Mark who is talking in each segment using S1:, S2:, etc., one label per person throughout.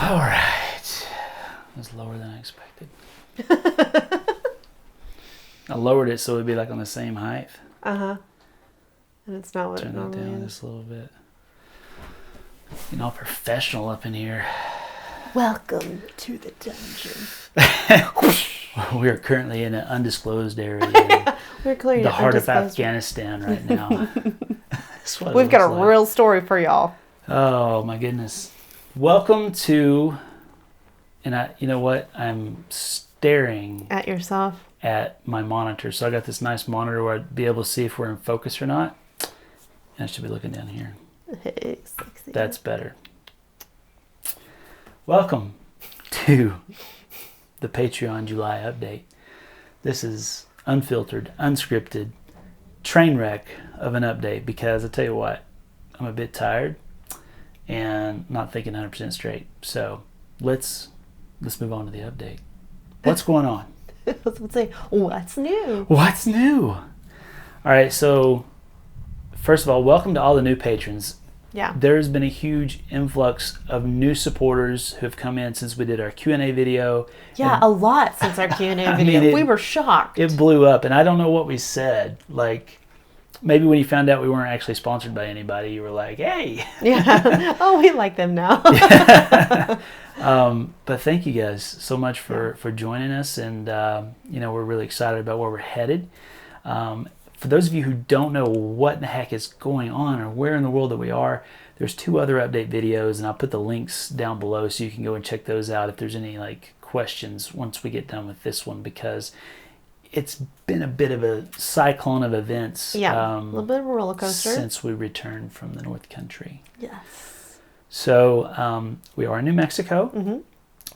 S1: All right. It was lower than I expected. I lowered it so it would be like on the same height.
S2: Uh-huh. And it's not what
S1: Turn
S2: it
S1: that
S2: normally
S1: down
S2: is.
S1: just a little bit. Getting all professional up in here.
S2: Welcome to the dungeon.
S1: We are currently in an undisclosed area in
S2: We're clearly
S1: the heart of
S2: undisclosed.
S1: Afghanistan right now. That's what it
S2: We've got a
S1: looks like.
S2: real story for y'all.
S1: Oh my goodness. Welcome to, and you know what? I'm staring
S2: At yourself.
S1: at my monitor. So I got this nice monitor where I'd be able to see if we're in focus or not. And I should be looking down here.
S2: Hey, sexy.
S1: That's better. Welcome to the Patreon July update. This is unfiltered, unscripted, train wreck of an update because I tell you what, I'm a bit tired and not thinking 100% straight. So let's move on to the update. What's going on?
S2: I was going to say, what's new?
S1: What's new? All right, so first of all, welcome to all the new patrons.
S2: Yeah.
S1: There's been a huge influx of new supporters who have come in since we did our Q&A video.
S2: Yeah, a lot since our Q&A
S1: I
S2: video.
S1: mean,
S2: we were shocked.
S1: It blew up, and I don't know what we said. Like, maybe when you found out we weren't actually sponsored by anybody, you were like, hey.
S2: Yeah. Oh, we like them now.
S1: But thank you guys so much for joining us, and we're really excited about where we're headed. For those of you who don't know what in the heck is going on or where in the world that we are, there's 2 other update videos, and I'll put the links down below so you can go and check those out if there's any questions once we get done with this one, because it's been a bit of a cyclone of events.
S2: Yeah, a little bit of a roller coaster.
S1: Since we returned from the North Country.
S2: Yes.
S1: So we are in New Mexico.
S2: Mm-hmm.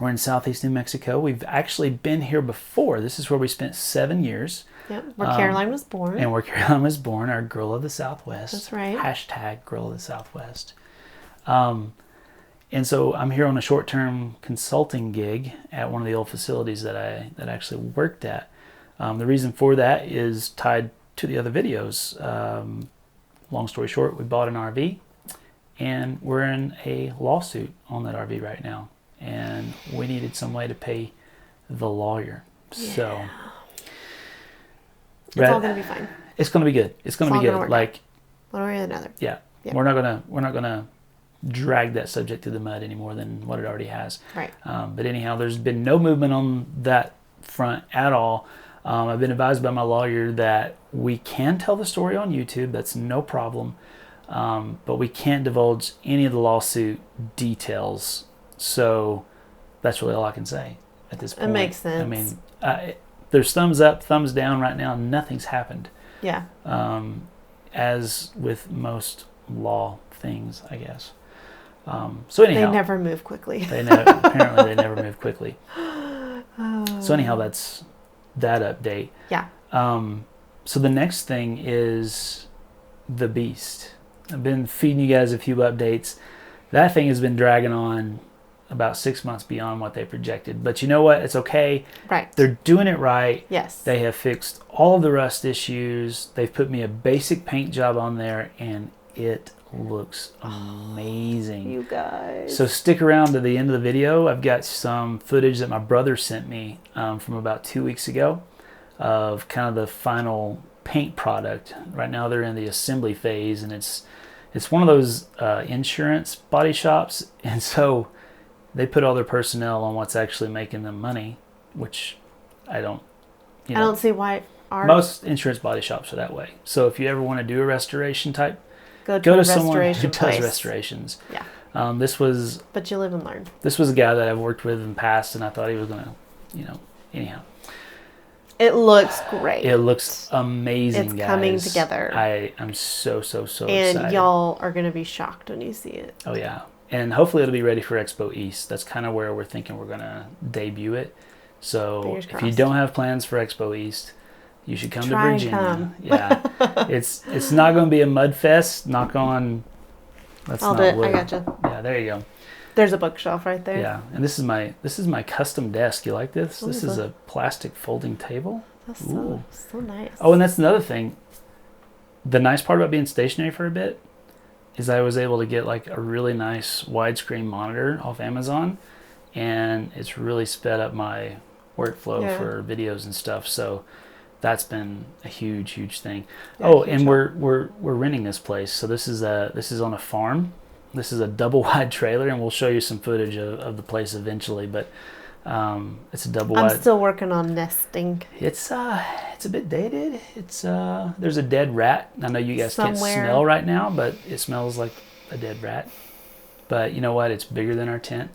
S1: We're in Southeast New Mexico. We've actually been here before. This is where we spent 7 years.
S2: Yep, where Caroline was born.
S1: And where Caroline was born, our girl of the Southwest.
S2: That's right.
S1: Hashtag girl of the Southwest. And so I'm here on a short-term consulting gig at one of the old facilities that I actually worked at. The reason for that is tied to the other videos. Long story short, we bought an RV, and we're in a lawsuit on that RV right now. And we needed some way to pay the lawyer. Yeah. So
S2: it's all gonna be fine.
S1: It's gonna be good. It's gonna be good.
S2: One way or another.
S1: Yeah. Yep. We're not gonna drag that subject to the mud any more than what it already has.
S2: Right.
S1: But anyhow, there's been no movement on that front at all. I've been advised by my lawyer that we can tell the story on YouTube. That's no problem. But we can't divulge any of the lawsuit details. So that's really all I can say at this point.
S2: It makes sense.
S1: I mean, there's thumbs up, thumbs down right now. Nothing's happened.
S2: Yeah.
S1: As with most law things, I guess. So anyhow,
S2: they never move quickly.
S1: Apparently they never move quickly. So anyhow, that's that update.
S2: Yeah.
S1: So the next thing is the Beast. I've been feeding you guys a few updates. That thing has been dragging on about 6 months beyond what they projected. But you know what? It's okay.
S2: Right.
S1: They're doing it right.
S2: Yes.
S1: They have fixed all of the rust issues. They've put me a basic paint job on there, and it looks amazing.
S2: You guys.
S1: So stick around to the end of the video. I've got some footage that my brother sent me from about 2 weeks ago of kind of the final paint product. Right now they're in the assembly phase, and it's one of those insurance body shops, and so they put all their personnel on what's actually making them money, which I don't
S2: see why
S1: most insurance body shops are that way. So if you ever want to do a restoration type, go to someone who does restorations.
S2: Yeah.
S1: But
S2: you live and learn.
S1: This was a guy that I've worked with in the past, and I thought he was going to, anyhow.
S2: It looks great.
S1: It looks amazing,
S2: it's
S1: guys.
S2: coming together.
S1: I'm so excited.
S2: And y'all are going to be shocked when you see it.
S1: Oh, yeah. And hopefully it'll be ready for Expo East. That's kind of where we're thinking we're going to debut it. So if you don't have plans for Expo East, you should come to Virginia.
S2: Come.
S1: Yeah. It's not going to be a mud fest. Knock on.
S2: I'll do it. I gotcha.
S1: Yeah, there you go.
S2: There's a bookshelf right there.
S1: Yeah, and this is my custom desk. You like this? This is a plastic folding table.
S2: That's so nice.
S1: Oh, and that's another thing. The nice part about being stationary for a bit is I was able to get like a really nice widescreen monitor off Amazon, and it's really sped up my workflow for videos and stuff. So that's been a huge thing. And we're renting this place. So this is on a farm. This is a double wide trailer, and we'll show you some footage of the place eventually. But it's a double wide.
S2: I'm still working on nesting.
S1: It's a bit dated. It's there's a dead rat. I know you guys can't smell right now, but it smells like a dead rat. But you know what? It's bigger than our tent.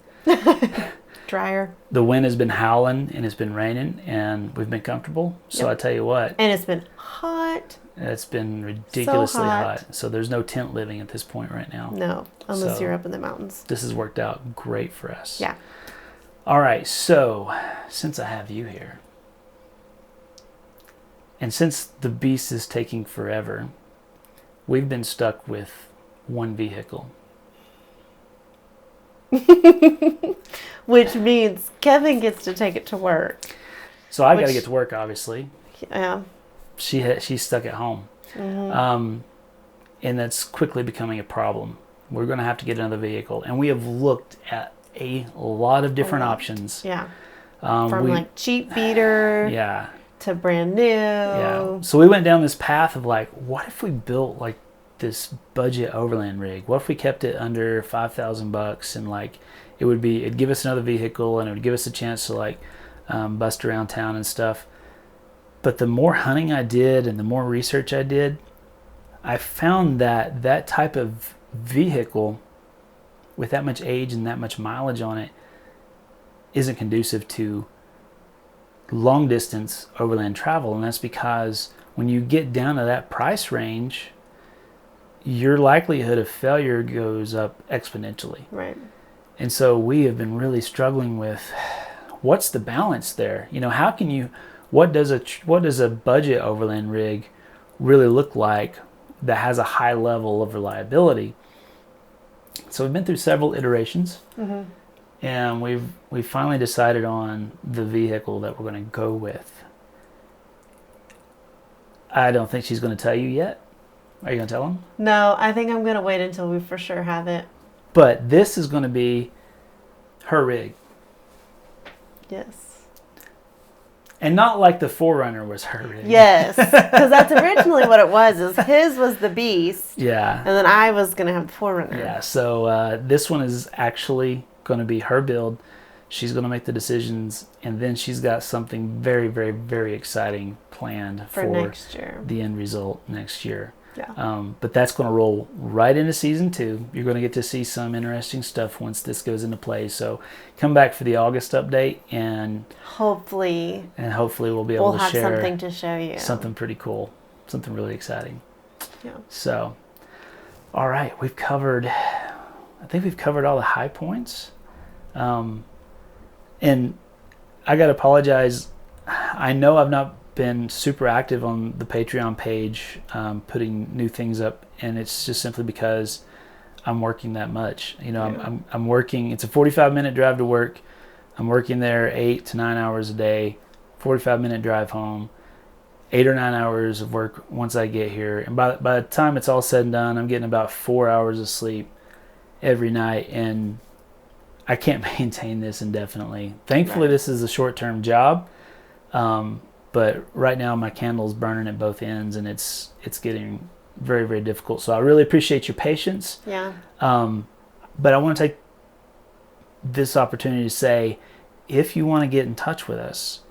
S2: Drier.
S1: The wind has been howling and it's been raining, and we've been comfortable. So I tell you what.
S2: And it's been hot.
S1: It's been ridiculously hot. So there's no tent living at this point right now.
S2: No, unless you're up in the mountains.
S1: This has worked out great for us.
S2: Yeah.
S1: All right, so since I have you here, and since the beast is taking forever, we've been stuck with one vehicle.
S2: Which means Kevin gets to take it to work.
S1: So I got to get to work, obviously.
S2: Yeah.
S1: She's stuck at home. Mm-hmm. And that's quickly becoming a problem. We're going to have to get another vehicle. And we have looked at a lot of different options.
S2: Yeah. From like cheap beater to brand new.
S1: Yeah. So we went down this path of like, what if we built like this budget Overland rig? What if we kept it under $5,000 and like it'd give us another vehicle, and it would give us a chance to like bust around town and stuff. But the more hunting I did and the more research I did, I found that that type of vehicle with that much age and that much mileage on it isn't conducive to long distance overland travel. And that's because when you get down to that price range, your likelihood of failure goes up exponentially.
S2: Right.
S1: And so we have been really struggling with what's the balance there? You know, how can you, what does a budget overland rig really look like that has a high level of reliability? So we've been through several iterations, and we've finally decided on the vehicle that we're going to go with. I don't think she's going to tell you yet. Are you going to tell him?
S2: No, I think I'm going to wait until we for sure have it.
S1: But this is going to be her rig.
S2: Yes.
S1: And not like the Forerunner was her rig.
S2: Yes, because that's originally what it was. His was the Beast.
S1: Yeah.
S2: And then I was going to have the Forerunner.
S1: Yeah, so this one is actually going to be her build. She's going to make the decisions, and then she's got something very, very, very exciting planned for
S2: next year.
S1: The end result next year.
S2: Yeah.
S1: But that's going to roll right into season 2. You're going to get to see some interesting stuff once this goes into play. So come back for the August update, and hopefully we'll be able to share
S2: something to show you.
S1: Something pretty cool, something really exciting.
S2: Yeah.
S1: So, all right, I think we've covered all the high points. And I got to apologize. I know I've not been super active on the Patreon page, putting new things up, and it's just simply because I'm working that much. You know, I'm working. It's a 45-minute drive to work. I'm working there 8 to 9 hours a day, 45-minute drive home, 8 or 9 hours of work once I get here. And by the time it's all said and done, I'm getting about 4 hours of sleep every night, and I can't maintain this indefinitely. Thankfully, this is a short-term job. But right now my candle's burning at both ends, and it's getting very, very difficult. So I really appreciate your patience.
S2: Yeah.
S1: But I want to take this opportunity to say, if you want to get in touch with us,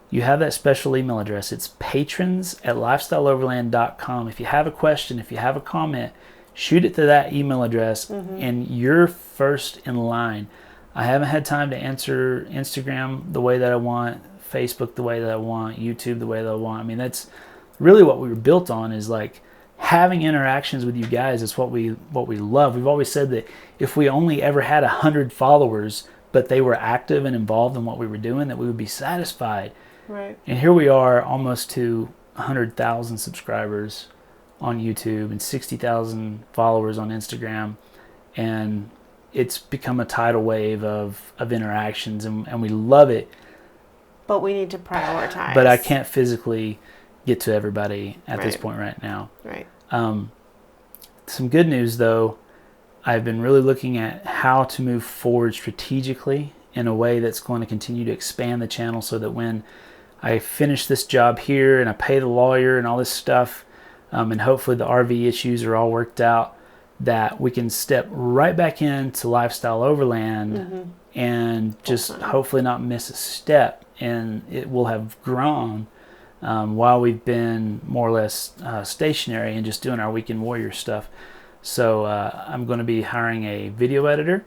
S1: you have that special email address. It's patrons@lifestyleoverland.com. If you have a question, if you have a comment, shoot it to that email address, and you're first in line. I haven't had time to answer Instagram the way that I want, Facebook the way that I want, YouTube the way that I want. I mean, that's really what we were built on, is like having interactions with you guys. It's what we love. We've always said that if we only ever had 100 followers, but they were active and involved in what we were doing, that we would be satisfied.
S2: Right.
S1: And here we are, almost to 100,000 subscribers on YouTube and 60,000 followers on Instagram, and it's become a tidal wave of interactions, and we love it.
S2: But we need to prioritize.
S1: But I can't physically get to everybody at this point right now.
S2: Right.
S1: some good news though. I've been really looking at how to move forward strategically in a way that's going to continue to expand the channel, so that when I finish this job here and I pay the lawyer and all this stuff, and hopefully the RV issues are all worked out, that we can step right back into Lifestyle Overland and just hopefully not miss a step, and it will have grown while we've been more or less stationary and just doing our Weekend Warrior stuff. So I'm going to be hiring a video editor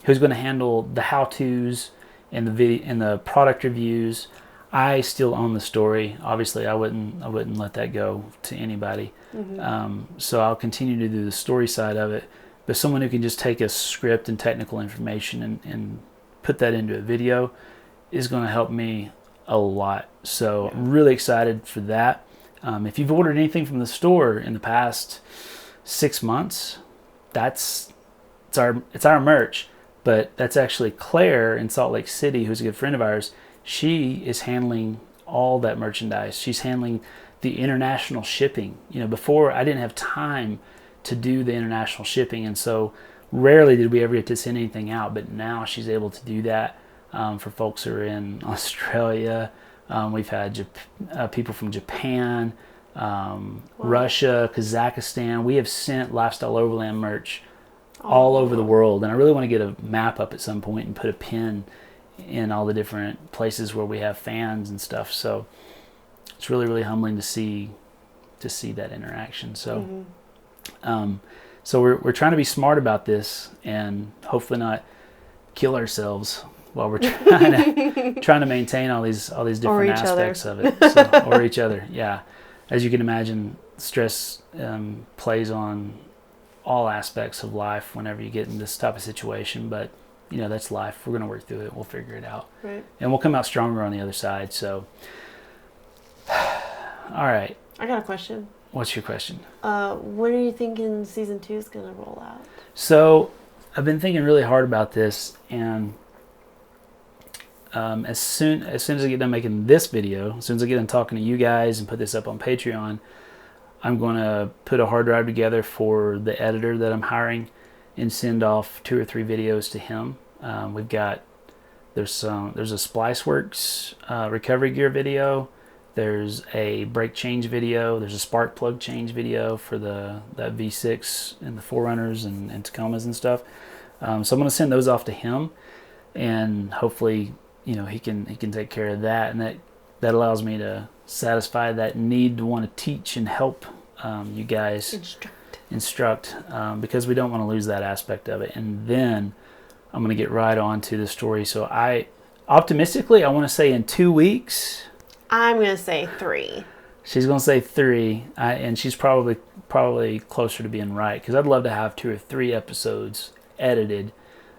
S1: who's going to handle the how-tos and the product reviews. I still own the story. Obviously, I wouldn't let that go to anybody. So I'll continue to do the story side of it. But someone who can just take a script and technical information and put that into a video is going to help me a lot. So I'm really excited for that. If you've ordered anything from the store in the past 6 months, it's our merch. But that's actually Claire in Salt Lake City, who's a good friend of ours. She is handling all that merchandise. She's handling the international shipping. Before I didn't have time to do the international shipping, and so rarely did we ever get to send anything out. But now she's able to do that for folks who are in Australia. We've had people from Japan, Russia, Kazakhstan. We have sent Lifestyle Overland merch all over the world, and I really want to get a map up at some point and put a pin in all the different places where we have fans and stuff. So it's really, really humbling to see that interaction. So so we're trying to be smart about this and hopefully not kill ourselves while we're trying to maintain all these different aspects of it. Or each other. Yeah, as you can imagine, stress plays on all aspects of life whenever you get in this type of situation. But that's life. We're going to work through it. We'll figure it out.
S2: Right.
S1: And we'll come out stronger on the other side. So, all right.
S2: I got a question.
S1: What's your question?
S2: When are you thinking season 2 is going to roll out?
S1: So, I've been thinking really hard about this, and as soon as I get done making this video, as soon as I get done talking to you guys and put this up on Patreon, I'm going to put a hard drive together for the editor that I'm hiring and send off 2 or 3 videos to him. There's a SpliceWorks recovery gear video. There's a brake change video. There's a spark plug change video for that V6 and the 4Runners and Tacomas and stuff. So I'm going to send those off to him, and hopefully, he can take care of that, and that allows me to satisfy that need to want to teach and help you guys instruct, because we don't want to lose that aspect of it. And then I'm going to get right on to the story. So optimistically, I want to say in 2 weeks.
S2: I'm going to say 3.
S1: She's going to say 3, and she's probably closer to being right, because I'd love to have 2 or 3 episodes edited.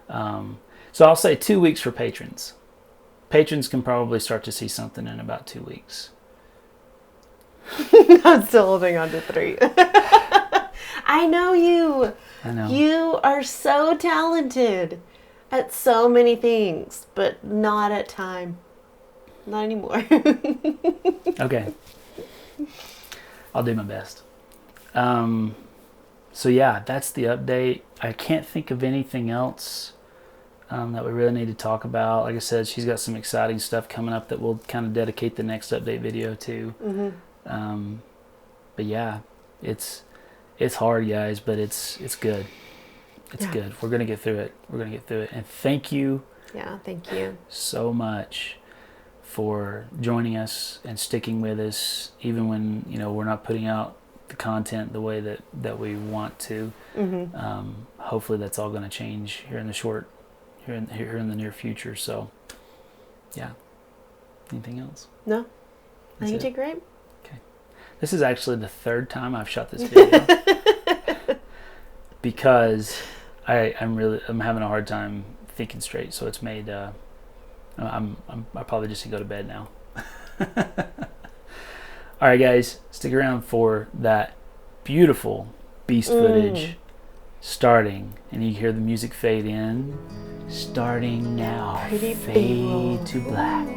S1: So I'll say 2 weeks for patrons. Patrons can probably start to see something in about 2 weeks.
S2: I'm still holding on to 3. I know you.
S1: I know.
S2: You are so talented at so many things, but not at time. Not anymore.
S1: Okay. I'll do my best. So yeah, that's the update. I can't think of anything else that we really need to talk about. Like I said, she's got some exciting stuff coming up that we'll kind of dedicate the next update video to. But yeah, it's hard, guys, but it's good. It's good. We're gonna get through it. And thank you.
S2: Yeah, thank you
S1: so much for joining us and sticking with us, even when we're not putting out the content the way that we want to. Hopefully, that's all going to change here in the near future. So, yeah. Anything else?
S2: No. I think you did great.
S1: Okay. This is actually the 3rd time I've shot this video because I'm having a hard time thinking straight. So it's made. I probably just need to go to bed now. All right, guys, stick around for that beautiful beast footage starting, and you hear the music fade in. Starting now,
S2: Pretty
S1: fade to black.